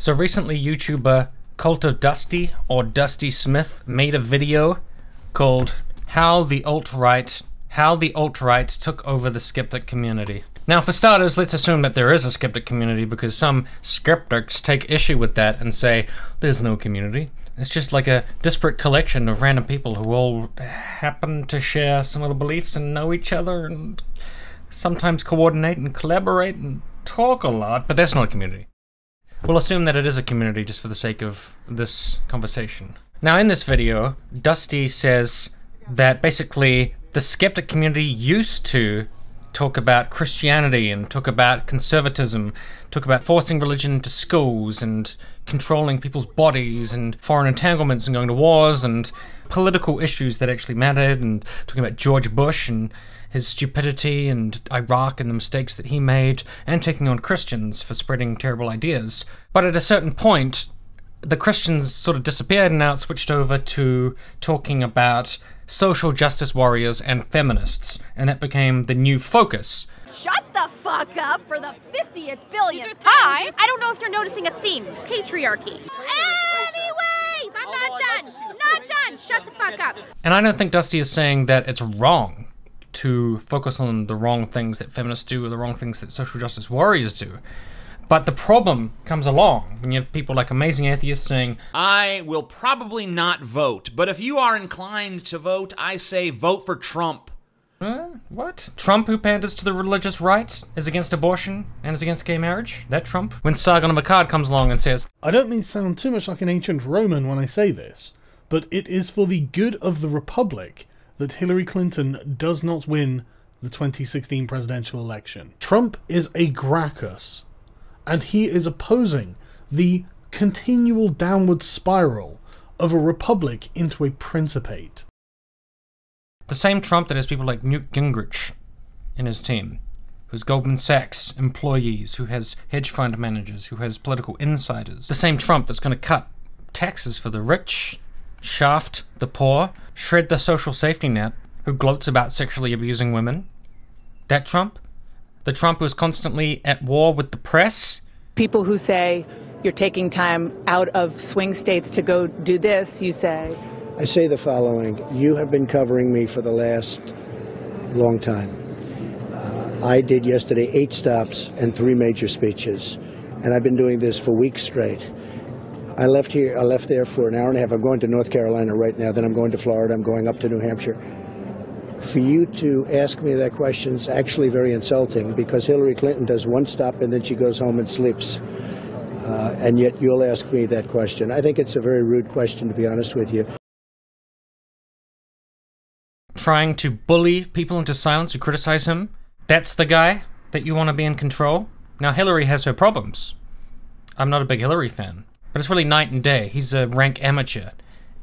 So recently YouTuber Cult of Dusty, or Dusty Smith, made a video called How the Alt-Right Took Over the Skeptic Community. Now for starters, let's assume that there is a skeptic community, because some skeptics take issue with that and say there's no community. It's just like a disparate collection of random people who all happen to share similar beliefs and know each other and sometimes coordinate and collaborate and talk a lot, but that's not a community. We'll assume that it is a community just for the sake of this conversation. Now in this video, Dusty says that basically the skeptic community used to talk about Christianity and talk about conservatism, talk about forcing religion into schools and controlling people's bodies and foreign entanglements and going to wars and political issues that actually mattered, and talking about George Bush and his stupidity and Iraq and the mistakes that he made, and taking on Christians for spreading terrible ideas. But at a certain point, the Christians sort of disappeared and now it switched over to talking about social justice warriors and feminists, and that became the new focus. Shut the fuck up for the 50th billionth time! I don't know if you're noticing a theme. Patriarchy. Anyways, I'm not done! Not done! Shut the fuck up! And I don't think Dusty is saying that it's wrong to focus on the wrong things that feminists do or the wrong things that social justice warriors do. But the problem comes along when you have people like Amazing Atheists saying, I will probably not vote, but if you are inclined to vote, I say vote for Trump. What? Trump, who panders to the religious right, is against abortion and is against gay marriage? That Trump? When Sargon of Akkad comes along and says, I don't mean to sound too much like an ancient Roman when I say this, but it is for the good of the Republic that Hillary Clinton does not win the 2016 presidential election. Trump is a Gracchus, and he is opposing the continual downward spiral of a republic into a principate. The same Trump that has people like Newt Gingrich in his team, who has Goldman Sachs employees, who has hedge fund managers, who has political insiders. The same Trump that's going to cut taxes for the rich, shaft the poor, shred the social safety net, who gloats about sexually abusing women. That Trump? The Trump who's constantly at war with the press? People who say you're taking time out of swing states to go do this, you say... I say the following. You have been covering me for the last long time. I did yesterday 8 stops and 3 major speeches, and I've been doing this for weeks straight. I left there for an hour and a half. I'm going to North Carolina right now, then I'm going to Florida, I'm going up to New Hampshire. For you to ask me that question is actually very insulting, because Hillary Clinton does 1 stop and then she goes home and sleeps. And yet you'll ask me that question. I think it's a very rude question, to be honest with you. Trying to bully people into silence who criticize him? That's the guy that you want to be in control? Now Hillary has her problems. I'm not a big Hillary fan, but it's really night and day. He's a rank amateur.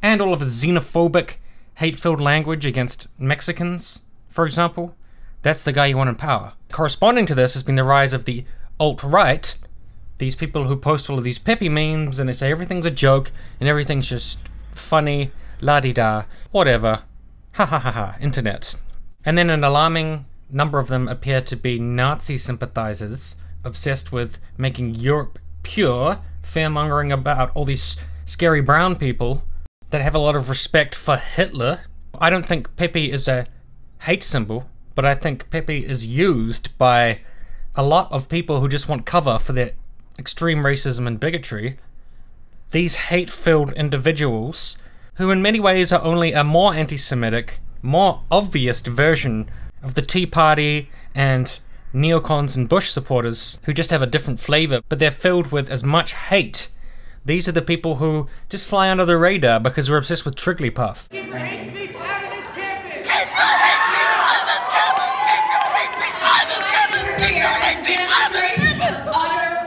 And all of his xenophobic, hate-filled language against Mexicans, for example, that's the guy you want in power. Corresponding to this has been the rise of the alt-right, these people who post all of these peppy memes and they say everything's a joke and everything's just funny, la-di-da, whatever. Ha ha ha ha, internet. And then an alarming number of them appear to be Nazi sympathizers, obsessed with making Europe pure, fear-mongering about all these scary brown people that have a lot of respect for Hitler. I don't think Pepe is a hate symbol, but I think Pepe is used by a lot of people who just want cover for their extreme racism and bigotry. These hate-filled individuals, who in many ways are only a more anti-Semitic, more obvious version of the Tea Party and neocons and Bush supporters, who just have a different flavor, but they're filled with as much hate. These are the people who just fly under the radar because we're obsessed with Trigglypuff. Keep your hate speech out of this campus!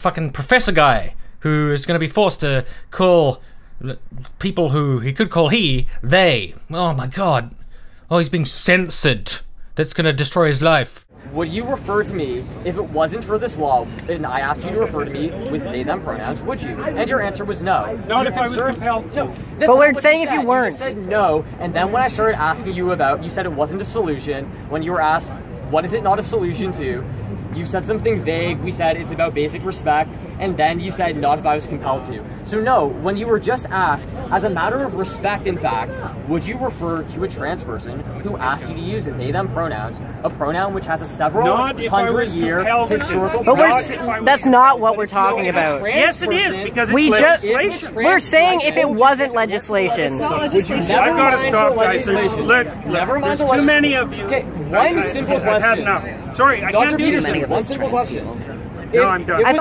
Fucking professor guy who is going to be forced to call people who he could call they. Oh my god. Oh, he's being censored. That's going to destroy his life. Would you refer to me, if it wasn't for this law, and I asked you to refer to me with they, them pronouns, would you? And your answer was no. Not if I was compelled to. No, but we're saying if you weren't. You said no, and then when I started asking you about, you said it wasn't a solution. When you were asked, what is it not a solution to? You said something vague. We said it's about basic respect, and then you said not if I was compelled to. So no, when you were just asked, as a matter of respect, in fact, would you refer to a trans person who asked you to use they them pronouns, a pronoun which has a several hundred-year historical... But that's not what we're talking about. Yes, it is, because it's legislation. We're saying if it wasn't legislation. I've got to stop, guys. Look, there's too many of you. Okay, one simple question. I've had enough. Sorry, I can't do this. One simple question. No, I'm done.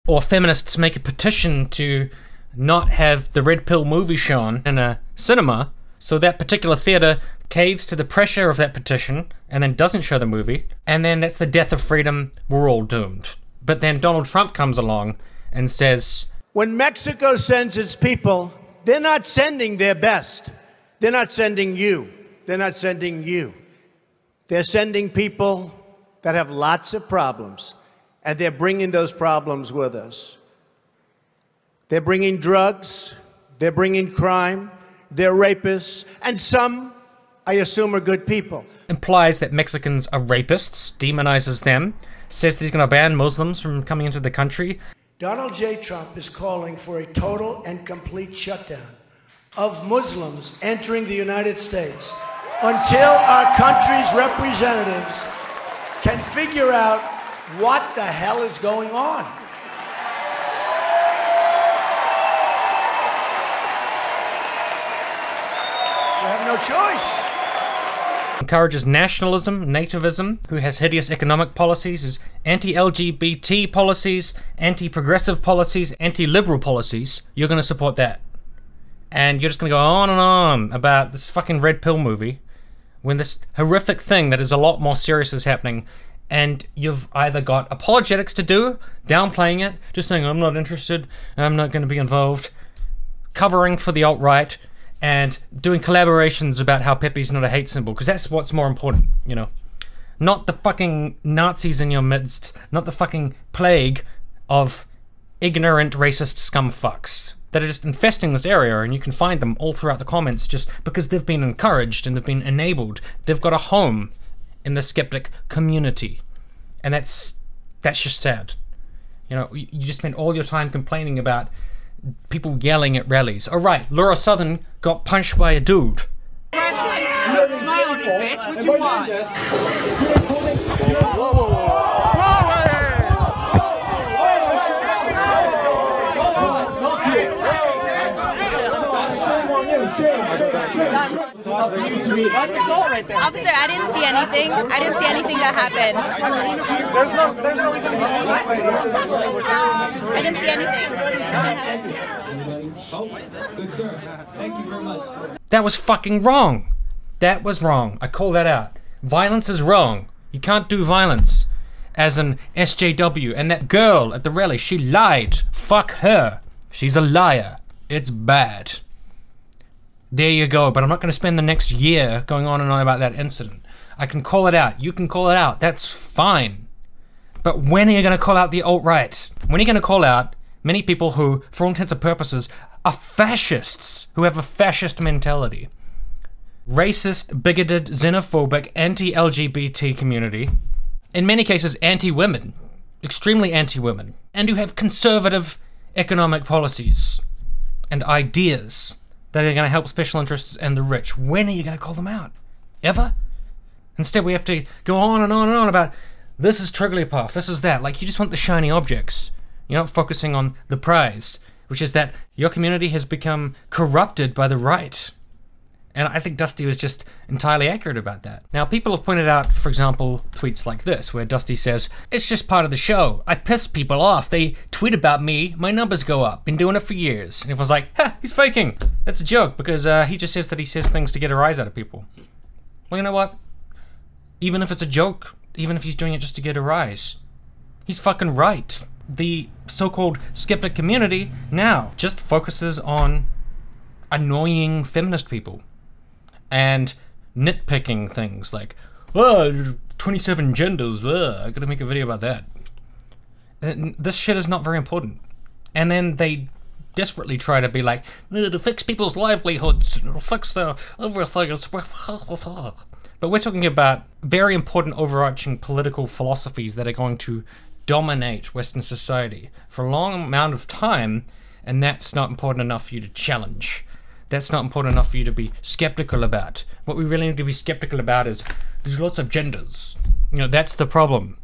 Or feminists make a petition to not have the Red Pill movie shown in a cinema, so that particular theatre caves to the pressure of that petition and then doesn't show the movie, and then that's the death of freedom, we're all doomed. But then Donald Trump comes along and says, when Mexico sends its people, they're not sending their best. They're not sending you. They're not sending you. They're sending people that have lots of problems, and they're bringing those problems with us. They're bringing drugs, they're bringing crime, they're rapists, and some, I assume, are good people. Implies that Mexicans are rapists, demonizes them, says that he's going to ban Muslims from coming into the country. Donald J. Trump is calling for a total and complete shutdown of Muslims entering the United States until our country's representatives can figure out what the hell is going on. We have no choice. Encourages nationalism, nativism, who has hideous economic policies, is anti-LGBT policies, anti-progressive policies, anti-liberal policies. You're going to support that. And you're just going to go on and on about this fucking Red Pill movie when this horrific thing that is a lot more serious is happening, and you've either got apologetics to do, downplaying it, just saying, I'm not interested, I'm not going to be involved, covering for the alt-right, and doing collaborations about how Pepe's not a hate symbol, because that's what's more important, you know. Not the fucking Nazis in your midst, not the fucking plague of ignorant racist scumfucks that are just infesting this area, and you can find them all throughout the comments just because they've been encouraged and they've been enabled. They've got a home in the skeptic community, and that's just sad. You know, you just spend all your time complaining about people yelling at rallies. Oh right, Laura Southern got punched by a dude. Don't smile at me, bitch. What you want? That's assault right there. Officer, I didn't see anything. I didn't see anything that happened. There's no reason to be I didn't see anything. Good sir. Thank you very much. That was fucking wrong. That was wrong. I call that out. Violence is wrong. You can't do violence as an SJW. And that girl at the rally, she lied. Fuck her. She's a liar. It's bad. There you go, but I'm not going to spend the next year going on and on about that incident. I can call it out. You can call it out. That's fine. But when are you going to call out the alt-right? When are you going to call out many people who, for all intents and purposes, are fascists, who have a fascist mentality? Racist, bigoted, xenophobic, anti-LGBT community. In many cases, anti-women. Extremely anti-women. And who have conservative economic policies and ideas that are going to help special interests and the rich. When are you going to call them out? Ever? Instead, we have to go on and on and on about this is Trigglypuff, this is that. Like, you just want the shiny objects. You're not focusing on the prize, which is that your community has become corrupted by the right. And I think Dusty was just entirely accurate about that. Now, people have pointed out, for example, tweets like this, where Dusty says, it's just part of the show. I piss people off. They tweet about me, my numbers go up. Been doing it for years. And everyone's like, ha, he's faking. That's a joke, because he just says that he says things to get a rise out of people. Well, you know what? Even if it's a joke, even if he's doing it just to get a rise, he's fucking right. The so-called skeptic community now just focuses on annoying feminist people and nitpicking things like, oh, 27 genders, I gotta make a video about that. And this shit is not very important. And then they desperately try to be like, it'll fix people's livelihoods, it'll fix their everything. But we're talking about very important overarching political philosophies that are going to dominate Western society for a long amount of time, and that's not important enough for you to challenge. That's not important enough for you to be skeptical about. What we really need to be skeptical about is there's lots of genders. You know, that's the problem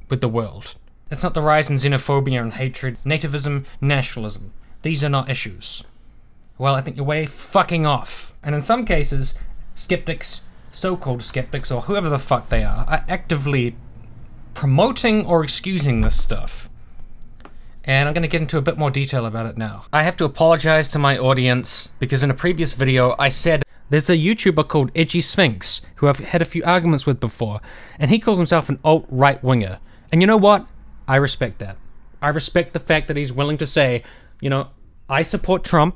with the world. It's not the rise in xenophobia and hatred, nativism, nationalism. These are not issues. Well, I think you're way fucking off. And in some cases, skeptics, so-called skeptics, or whoever the fuck they are actively promoting or excusing this stuff. And I'm going to get into a bit more detail about it now. I have to apologize to my audience, because in a previous video I said there's a YouTuber called Edgy Sphinx, who I've had a few arguments with before, and he calls himself an alt-right winger. And you know what? I respect that. I respect the fact that he's willing to say, you know, I support Trump,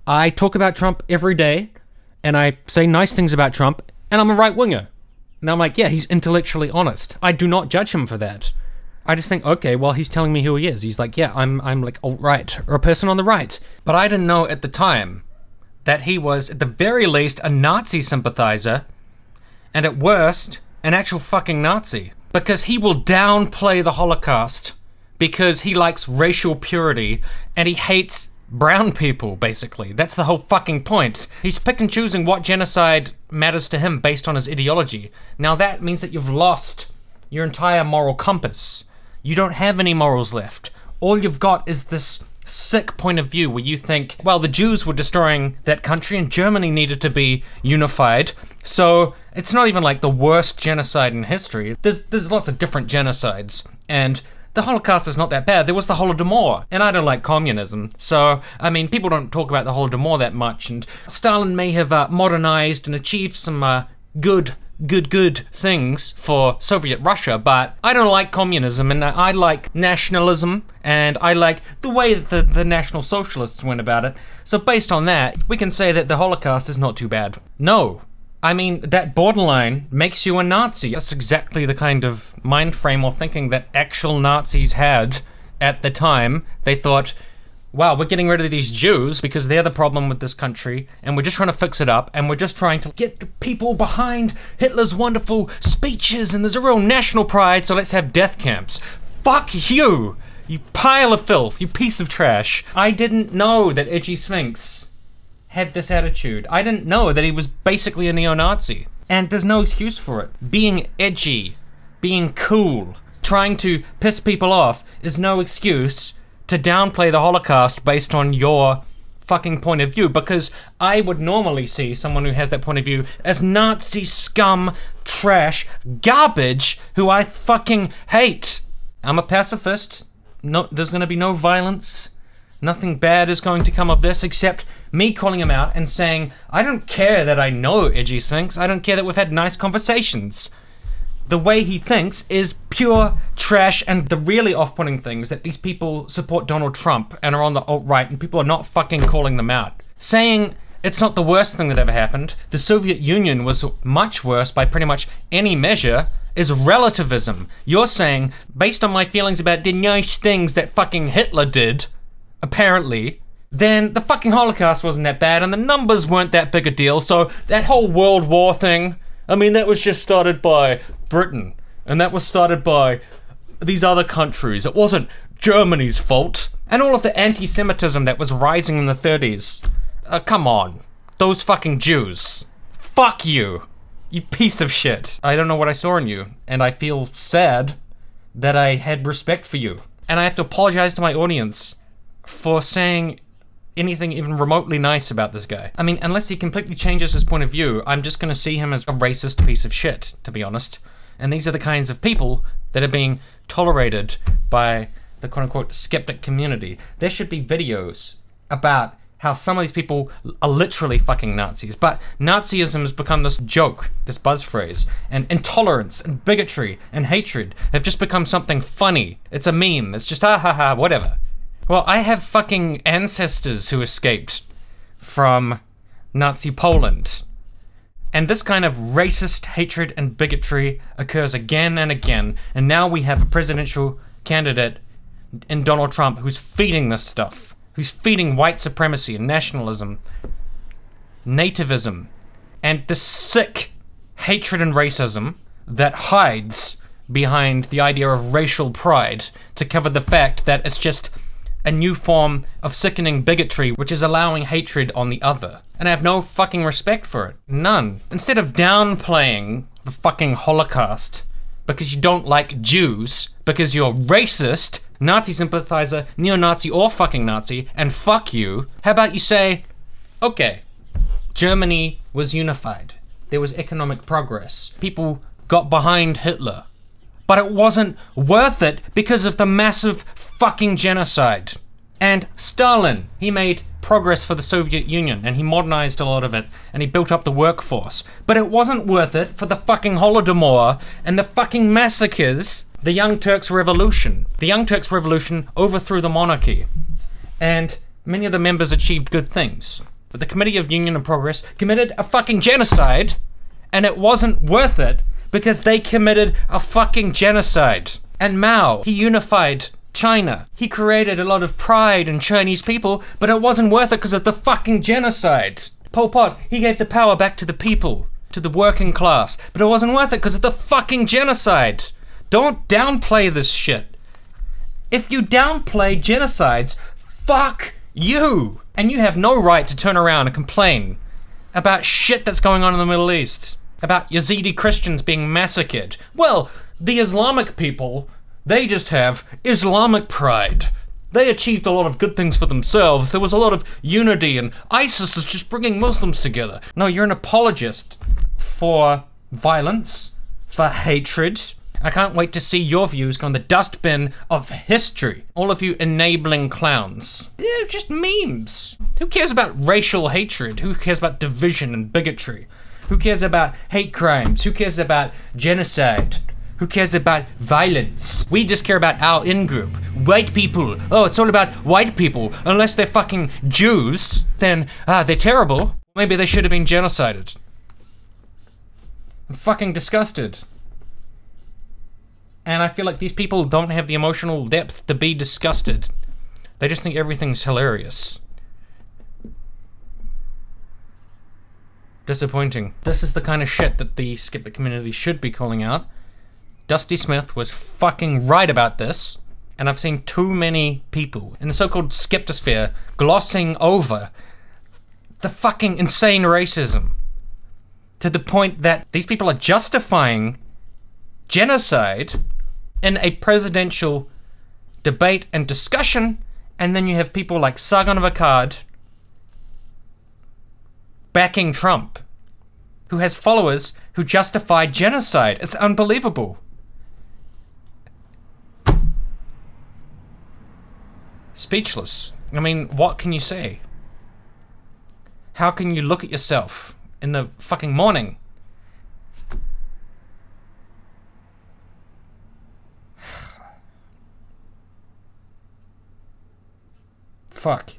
I talk about Trump every day, and I say nice things about Trump, and I'm a right-winger. And I'm like, yeah, he's intellectually honest. I do not judge him for that. I just think, okay, well, he's telling me who he is. He's like, yeah, I'm like alt-right, or a person on the right. But I didn't know at the time that he was, at the very least, a Nazi sympathizer, and at worst, an actual fucking Nazi. Because he will downplay the Holocaust because he likes racial purity and he hates brown people, basically. That's the whole fucking point. He's pick and choosing what genocide matters to him based on his ideology. Now that means that you've lost your entire moral compass. You don't have any morals left. All you've got is this sick point of view where you think, well, the Jews were destroying that country and Germany needed to be unified, so it's not even like the worst genocide in history. There's lots of different genocides, and the Holocaust is not that bad. There was the Holodomor, and I don't like communism, so, I mean, people don't talk about the Holodomor that much, and Stalin may have modernized and achieved some good things for Soviet Russia, but I don't like communism, and I like nationalism, and I like the way that the National Socialists went about it. So based on that, we can say that the Holocaust is not too bad. No. I mean, that borderline makes you a Nazi. That's exactly the kind of mind frame or thinking that actual Nazis had at the time. They thought, wow, we're getting rid of these Jews because they're the problem with this country, and we're just trying to fix it up, and we're just trying to get people behind Hitler's wonderful speeches, and there's a real national pride, so let's have death camps. Fuck you! You pile of filth, you piece of trash. I didn't know that Edgy Sphinx had this attitude. I didn't know that he was basically a neo-Nazi. And there's no excuse for it. Being edgy, being cool, trying to piss people off is no excuse to downplay the Holocaust based on your fucking point of view, because I would normally see someone who has that point of view as Nazi scum, trash, garbage, who I fucking hate. I'm a pacifist. No, there's gonna be no violence. Nothing bad is going to come of this except me calling him out and saying, I don't care that I know Edgy Sphinx, I don't care that we've had nice conversations. The way he thinks is pure trash, and the really off-putting thing is that these people support Donald Trump and are on the alt-right, and people are not fucking calling them out. Saying it's not the worst thing that ever happened, the Soviet Union was much worse by pretty much any measure, is relativism. You're saying, based on my feelings about the nice things that fucking Hitler did, apparently, then the fucking Holocaust wasn't that bad and the numbers weren't that big a deal, so that whole World War thing, I mean, that was just started by Britain, and that was started by these other countries. It wasn't Germany's fault. And all of the anti-Semitism that was rising in the 30s. Come on. Those fucking Jews. Fuck you. You piece of shit. I don't know what I saw in you, and I feel sad that I had respect for you. And I have to apologize to my audience for saying anything even remotely nice about this guy. I mean, unless he completely changes his point of view, I'm just gonna see him as a racist piece of shit, to be honest. And these are the kinds of people that are being tolerated by the quote-unquote skeptic community. There should be videos about how some of these people are literally fucking Nazis, but Nazism has become this joke, this buzz phrase, and intolerance and bigotry and hatred have just become something funny. It's a meme, it's just ha ha ha, whatever. Well, I have fucking ancestors who escaped from Nazi Poland. And this kind of racist hatred and bigotry occurs again and again, and now we have a presidential candidate in Donald Trump who's feeding this stuff, who's feeding white supremacy and nationalism, nativism, and the sick hatred and racism that hides behind the idea of racial pride to cover the fact that it's just a new form of sickening bigotry which is allowing hatred on the other. And I have no fucking respect for it. None. Instead of downplaying the fucking Holocaust because you don't like Jews, because you're racist, Nazi sympathizer, neo-Nazi or fucking Nazi, and fuck you, how about you say, okay, Germany was unified. There was economic progress. People got behind Hitler. But it wasn't worth it because of the massive fucking genocide. And Stalin, he made progress for the Soviet Union and he modernized a lot of it and he built up the workforce. But it wasn't worth it for the fucking Holodomor and the fucking massacres. The Young Turks Revolution. The Young Turks Revolution overthrew the monarchy. And many of the members achieved good things. But the Committee of Union and Progress committed a fucking genocide and it wasn't worth it because they committed a fucking genocide. And Mao, he unified China. He created a lot of pride in Chinese people, but it wasn't worth it because of the fucking genocide. Pol Pot, he gave the power back to the people, to the working class, but it wasn't worth it because of the fucking genocide. Don't downplay this shit. If you downplay genocides, fuck you. And you have no right to turn around and complain about shit that's going on in the Middle East. About Yazidi Christians being massacred. Well, the Islamic people, they just have Islamic pride. They achieved a lot of good things for themselves. There was a lot of unity and ISIS is just bringing Muslims together. No, you're an apologist for violence, for hatred. I can't wait to see your views go in the dustbin of history. All of you enabling clowns. They're just memes. Who cares about racial hatred? Who cares about division and bigotry? Who cares about hate crimes? Who cares about genocide? Who cares about violence? We just care about our in-group. White people. Oh, it's all about white people. Unless they're fucking Jews, then, they're terrible. Maybe they should have been genocided. I'm fucking disgusted. And I feel like these people don't have the emotional depth to be disgusted. They just think everything's hilarious. Disappointing. This is the kind of shit that the skeptic community should be calling out. Dusty Smith was fucking right about this, and I've seen too many people in the so-called skeptosphere glossing over the fucking insane racism to the point that these people are justifying genocide in a presidential debate and discussion, and then you have people like Sargon of Akkad backing Trump, who has followers who justify genocide. It's unbelievable. Speechless. I mean, what can you say? How can you look at yourself in the fucking morning? Fuck.